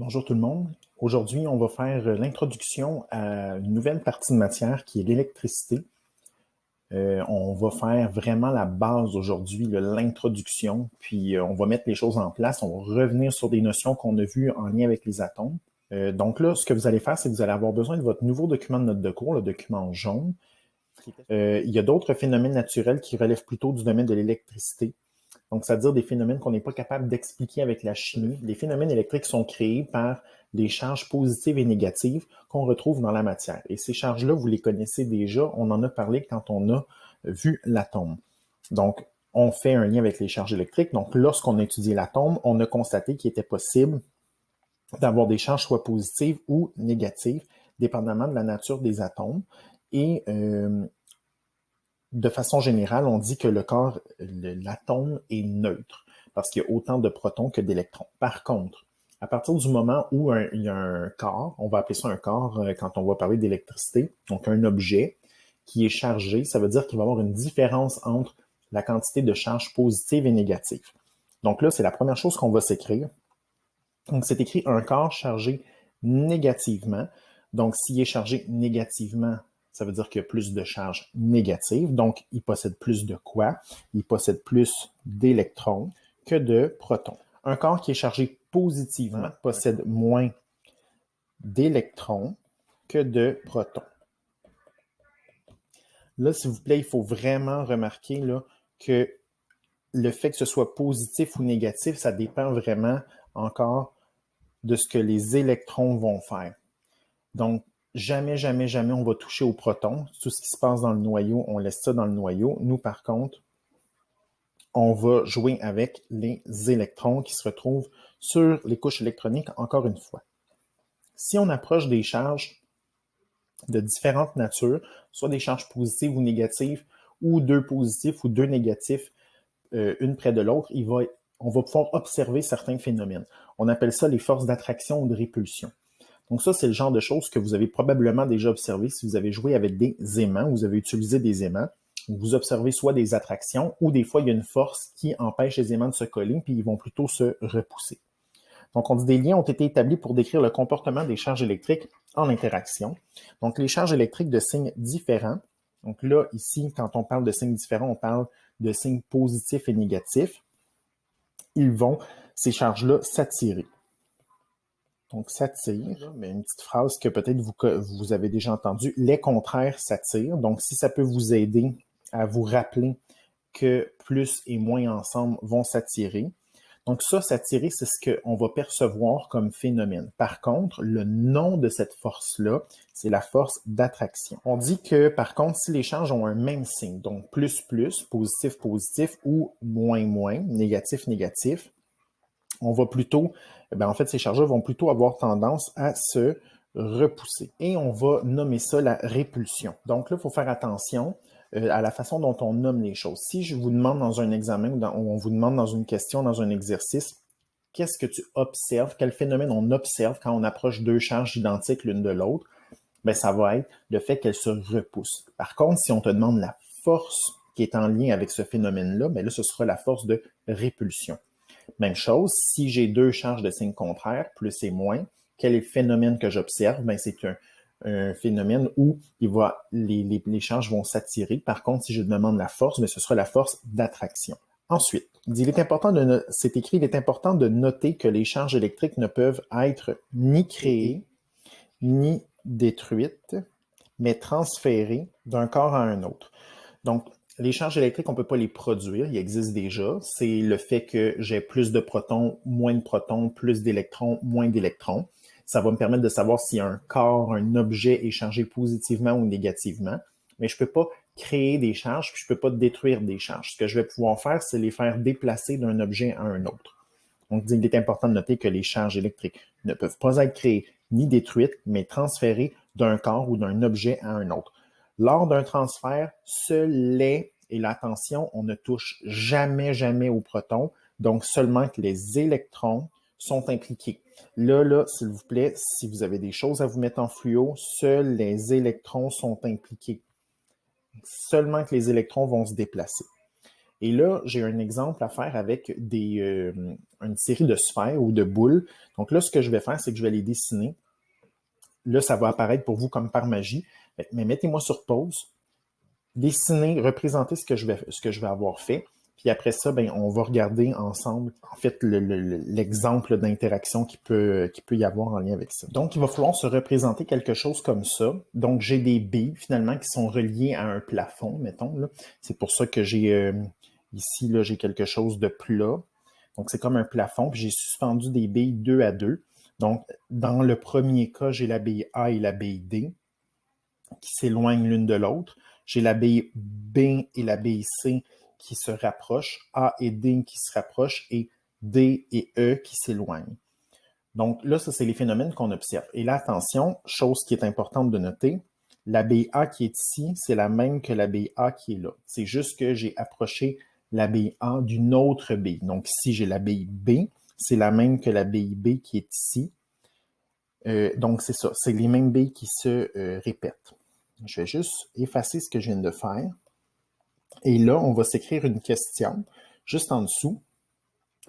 Bonjour tout le monde. Aujourd'hui, on va faire l'introduction à une nouvelle partie de matière qui est l'électricité. On va faire vraiment la base aujourd'hui, l'introduction, puis on va mettre les choses en place. On va revenir sur des notions qu'on a vues en lien avec les atomes. Donc là, ce que vous allez faire, c'est que vous allez avoir besoin de votre nouveau document de note de cours, le document jaune. Il y a d'autres phénomènes naturels qui relèvent plutôt du domaine de l'électricité. Donc, c'est-à-dire des phénomènes qu'on n'est pas capable d'expliquer avec la chimie. Les phénomènes électriques sont créés par des charges positives et négatives qu'on retrouve dans la matière. Et ces charges-là, vous les connaissez déjà, on en a parlé quand on a vu l'atome. Donc, on fait un lien avec les charges électriques. Donc, lorsqu'on a étudié l'atome, on a constaté qu'il était possible d'avoir des charges soit positives ou négatives, dépendamment de la nature des atomes. Et de façon générale, on dit que l'atome est neutre parce qu'il y a autant de protons que d'électrons. Par contre, à partir du moment où il y a un corps, on va appeler ça un corps quand on va parler d'électricité, donc un objet qui est chargé, ça veut dire qu'il va y avoir une différence entre la quantité de charges positives et négatives. Donc là, c'est la première chose qu'on va s'écrire. Donc, c'est écrit un corps chargé négativement. Donc, s'il est chargé négativement, ça veut dire qu'il y a plus de charges négatives. Donc, il possède plus de quoi? Il possède plus d'électrons que de protons. Un corps qui est chargé positivement possède moins d'électrons que de protons. Là, s'il vous plaît, il faut vraiment remarquer là, que le fait que ce soit positif ou négatif, ça dépend vraiment encore de ce que les électrons vont faire. Donc, jamais, jamais, jamais on va toucher aux protons. Tout ce qui se passe dans le noyau, on laisse ça dans le noyau. Nous, par contre, on va jouer avec les électrons qui se retrouvent sur les couches électroniques, encore une fois. Si on approche des charges de différentes natures, soit des charges positives ou négatives, ou deux positifs ou deux négatifs, une près de l'autre, on va pouvoir observer certains phénomènes. On appelle ça les forces d'attraction ou de répulsion. Donc ça, c'est le genre de choses que vous avez probablement déjà observé si vous avez joué avec des aimants, vous avez utilisé des aimants. Vous observez soit des attractions ou des fois, il y a une force qui empêche les aimants de se coller, puis ils vont plutôt se repousser. Donc, on dit des liens ont été établis pour décrire le comportement des charges électriques en interaction. Donc, les charges électriques de signes différents. Donc là, ici, quand on parle de signes différents, on parle de signes positifs et négatifs. Ces charges-là, s'attirer. Donc, s'attire, mais une petite phrase que peut-être vous avez déjà entendue, les contraires s'attirent. Donc, si ça peut vous aider à vous rappeler que plus et moins ensemble vont s'attirer. Donc, ça, s'attirer, c'est ce qu'on va percevoir comme phénomène. Par contre, le nom de cette force-là, c'est la force d'attraction. On dit que, par contre, si les charges ont un même signe, donc plus, positif, positif, ou moins, moins, négatif, négatif, on va plutôt, en fait, ces charges vont plutôt avoir tendance à se repousser. Et on va nommer ça la répulsion. Donc là, il faut faire attention à la façon dont on nomme les choses. Si je vous demande dans un examen ou on vous demande dans une question, dans un exercice, qu'est-ce que tu observes, quel phénomène on observe quand on approche deux charges identiques l'une de l'autre, ça va être le fait qu'elles se repoussent. Par contre, si on te demande la force qui est en lien avec ce phénomène-là, là, ce sera la force de répulsion. Même chose, si j'ai deux charges de signes contraires, plus et moins, quel est le phénomène que j'observe? C'est un phénomène où les charges vont s'attirer. Par contre, si je demande la force, ce sera la force d'attraction. Ensuite, il est important de noter que les charges électriques ne peuvent être ni créées, ni détruites, mais transférées d'un corps à un autre. Donc, les charges électriques, on ne peut pas les produire, ils existent déjà. C'est le fait que j'ai plus de protons, moins de protons, plus d'électrons, moins d'électrons. Ça va me permettre de savoir si un corps, un objet est chargé positivement ou négativement. Mais je ne peux pas créer des charges, puis je ne peux pas détruire des charges. Ce que je vais pouvoir faire, c'est les faire déplacer d'un objet à un autre. Donc, il est important de noter que les charges électriques ne peuvent pas être créées ni détruites, mais transférées d'un corps ou d'un objet à un autre. Lors d'un transfert, seuls les, et là, attention, on ne touche jamais, jamais aux protons, donc seulement que les électrons sont impliqués. Là, s'il vous plaît, si vous avez des choses à vous mettre en fluo, seuls les électrons sont impliqués. Seulement que les électrons vont se déplacer. Et là, j'ai un exemple à faire avec une série de sphères ou de boules. Donc là, ce que je vais faire, c'est que je vais les dessiner. Là, ça va apparaître pour vous comme par magie. Mais mettez-moi sur pause, dessinez, représentez ce que je vais avoir fait. Puis après ça, ben, on va regarder ensemble, en fait, l'exemple d'interaction qui peut y avoir en lien avec ça. Donc, il va falloir se représenter quelque chose comme ça. Donc, j'ai des billes, finalement, qui sont reliées à un plafond, mettons. Là. C'est pour ça que j'ai ici, là, j'ai quelque chose de plat. Donc, c'est comme un plafond, puis j'ai suspendu des billes 2 à 2. Donc, dans le premier cas, j'ai la bille A et la bille D qui s'éloignent l'une de l'autre. J'ai la bille B et la bille C qui se rapprochent, A et D qui se rapprochent et D et E qui s'éloignent. Donc là, ça, c'est les phénomènes qu'on observe. Et là, attention, chose qui est importante de noter, la bille A qui est ici, c'est la même que la bille A qui est là. C'est juste que j'ai approché la bille A d'une autre bille. Donc ici, j'ai la bille B, c'est la même que la bille B qui est ici. Donc c'est ça, c'est les mêmes billes qui se répètent. Je vais juste effacer ce que je viens de faire. Et là, on va s'écrire une question juste en dessous.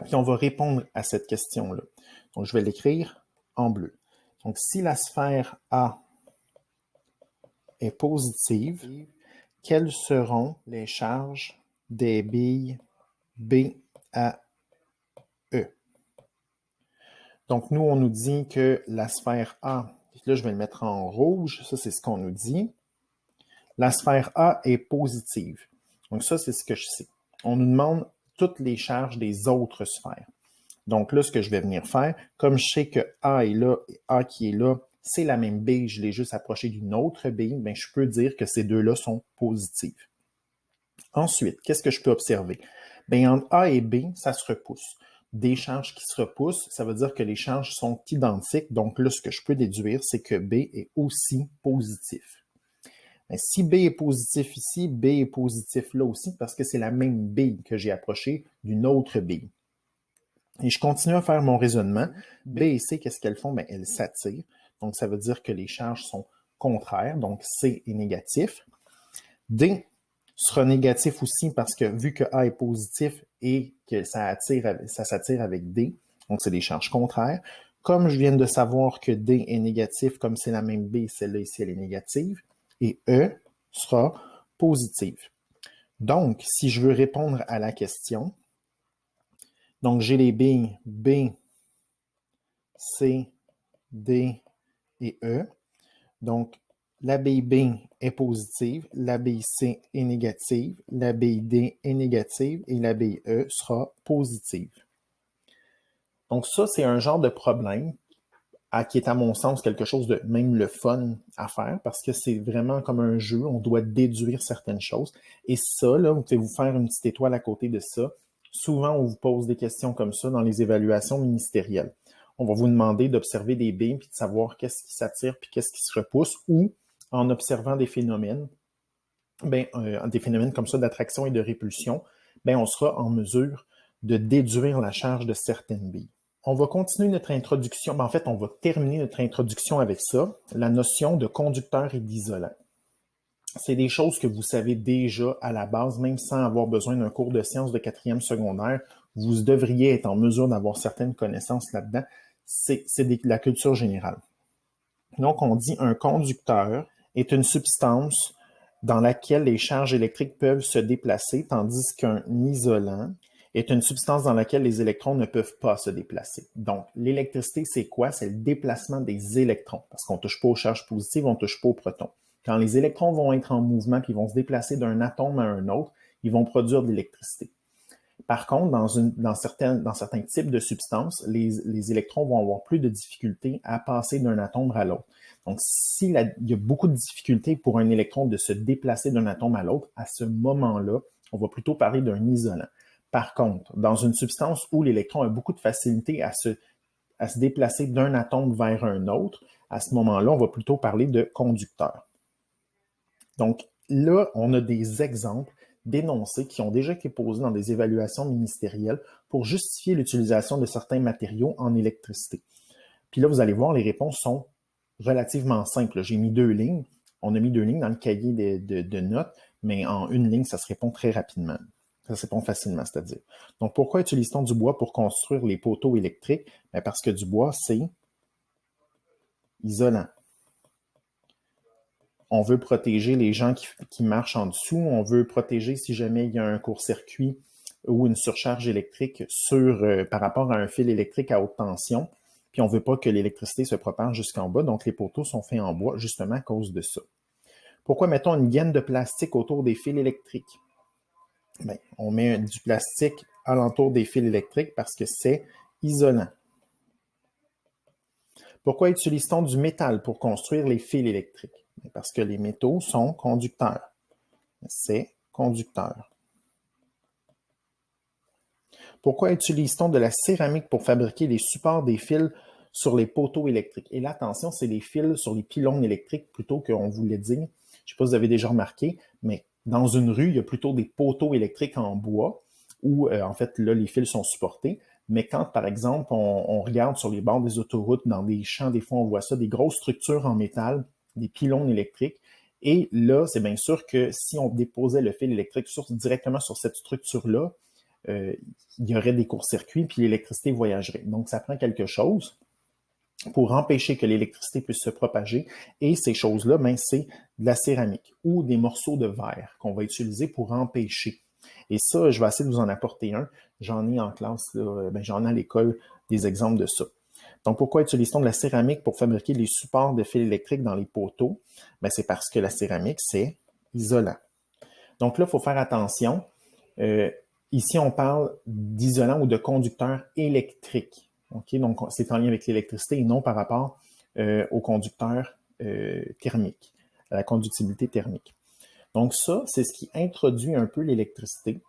Puis on va répondre à cette question-là. Donc, je vais l'écrire en bleu. Donc, si la sphère A est positive, quelles seront les charges des billes B à E? Donc, nous, on nous dit que la sphère A, là, je vais le mettre en rouge, ça, c'est ce qu'on nous dit. La sphère A est positive. Donc, ça, c'est ce que je sais. On nous demande toutes les charges des autres sphères. Donc là, ce que je vais venir faire, comme je sais que A est là et A qui est là, c'est la même bille, je l'ai juste approché d'une autre bille, bien, je peux dire que ces deux-là sont positifs. Ensuite, qu'est-ce que je peux observer? Bien, entre A et B, ça se repousse. Des charges qui se repoussent, ça veut dire que les charges sont identiques. Donc là, ce que je peux déduire, c'est que B est aussi positif. Bien, si B est positif ici, B est positif là aussi parce que c'est la même bille que j'ai approchée d'une autre bille. Et je continue à faire mon raisonnement. B et C, qu'est-ce qu'elles font? Bien, elles s'attirent. Donc, ça veut dire que les charges sont contraires. Donc, C est négatif. D sera négatif aussi parce que vu que A est positif et que ça s'attire avec D, donc c'est des charges contraires. Comme je viens de savoir que D est négatif, comme c'est la même B, celle-là ici, elle est négative. Et E sera positive. Donc, si je veux répondre à la question, donc j'ai les billes B, C, D et E. Donc, la bille B est positive, la bille C est négative, la bille D est négative et la bille E sera positive. Donc ça, c'est un genre de problème qui est à mon sens quelque chose de même le fun à faire parce que c'est vraiment comme un jeu, on doit déduire certaines choses. Et ça, là, vous pouvez vous faire une petite étoile à côté de ça. Souvent, on vous pose des questions comme ça dans les évaluations ministérielles. On va vous demander d'observer des billes puis de savoir qu'est-ce qui s'attire puis qu'est-ce qui se repousse ou en observant des phénomènes, des phénomènes comme ça d'attraction et de répulsion, on sera en mesure de déduire la charge de certaines billes. On va continuer notre introduction. En fait, on va terminer notre introduction avec ça, la notion de conducteur et d'isolant. C'est des choses que vous savez déjà à la base, même sans avoir besoin d'un cours de sciences de 4e secondaire. Vous devriez être en mesure d'avoir certaines connaissances là-dedans. C'est de la culture générale. Donc, on dit un conducteur est une substance dans laquelle les charges électriques peuvent se déplacer, tandis qu'un isolant est une substance dans laquelle les électrons ne peuvent pas se déplacer. Donc, l'électricité, c'est quoi? C'est le déplacement des électrons, parce qu'on ne touche pas aux charges positives, on ne touche pas aux protons. Quand les électrons vont être en mouvement puis vont se déplacer d'un atome à un autre, ils vont produire de l'électricité. Par contre, dans certains types de substances, les électrons vont avoir plus de difficultés à passer d'un atome à l'autre. Donc, s'il y a beaucoup de difficultés pour un électron de se déplacer d'un atome à l'autre, à ce moment-là, on va plutôt parler d'un isolant. Par contre, dans une substance où l'électron a beaucoup de facilité à se déplacer d'un atome vers un autre, à ce moment-là, on va plutôt parler de conducteur. Donc, là, on a des exemples d'énoncés qui ont déjà été posés dans des évaluations ministérielles pour justifier l'utilisation de certains matériaux en électricité. Puis là, vous allez voir, les réponses sont relativement simples. J'ai mis 2 lignes. On a mis 2 lignes dans le cahier de notes, mais en une ligne, ça se répond très rapidement. Ça se répond facilement, c'est-à-dire. Donc, pourquoi utilise-t-on du bois pour construire les poteaux électriques? Bien, parce que du bois, c'est isolant. On veut protéger les gens qui marchent en dessous. On veut protéger si jamais il y a un court-circuit ou une surcharge électrique par rapport à un fil électrique à haute tension. Puis on ne veut pas que l'électricité se propage jusqu'en bas. Donc, les poteaux sont faits en bois justement à cause de ça. Pourquoi mettons une gaine de plastique autour des fils électriques? Bien, on met du plastique alentour des fils électriques parce que c'est isolant. Pourquoi utilise-t-on du métal pour construire les fils électriques? Bien, parce que les métaux sont conducteurs. C'est conducteur. Pourquoi utilise-t-on de la céramique pour fabriquer les supports des fils sur les poteaux électriques? Et là, attention, c'est les fils sur les pylônes électriques plutôt qu'on voulait dire. Je ne sais pas si vous avez déjà remarqué, mais dans une rue, il y a plutôt des poteaux électriques en bois où, en fait, là, les fils sont supportés. Mais quand, par exemple, on regarde sur les bords des autoroutes, dans des champs, des fois, on voit ça, des grosses structures en métal, des pylônes électriques. Et là, c'est bien sûr que si on déposait le fil électrique directement sur cette structure-là, il y aurait des courts-circuits, puis l'électricité voyagerait. Donc, ça prend quelque chose pour empêcher que l'électricité puisse se propager. Et ces choses-là, ben, c'est de la céramique ou des morceaux de verre qu'on va utiliser pour empêcher. Et ça, je vais essayer de vous en apporter un. J'en ai en classe, j'en ai à l'école des exemples de ça. Donc, pourquoi utilise-t-on de la céramique pour fabriquer les supports de fils électriques dans les poteaux? Ben, c'est parce que la céramique, c'est isolant. Donc là, il faut faire attention. Ici, on parle d'isolant ou de conducteur électrique. Okay? Donc, c'est en lien avec l'électricité et non par rapport au conducteur thermique, à la conductibilité thermique. Donc ça, c'est ce qui introduit un peu l'électricité.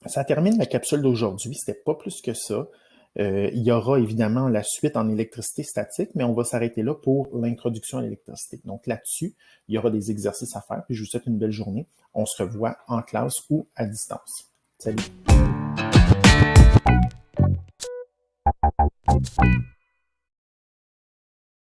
Ça termine la capsule d'aujourd'hui. C'était pas plus que ça. Il y aura évidemment la suite en électricité statique, mais on va s'arrêter là pour l'introduction à l'électricité. Donc là-dessus, il y aura des exercices à faire. Puis je vous souhaite une belle journée. On se revoit en classe ou à distance. Salut!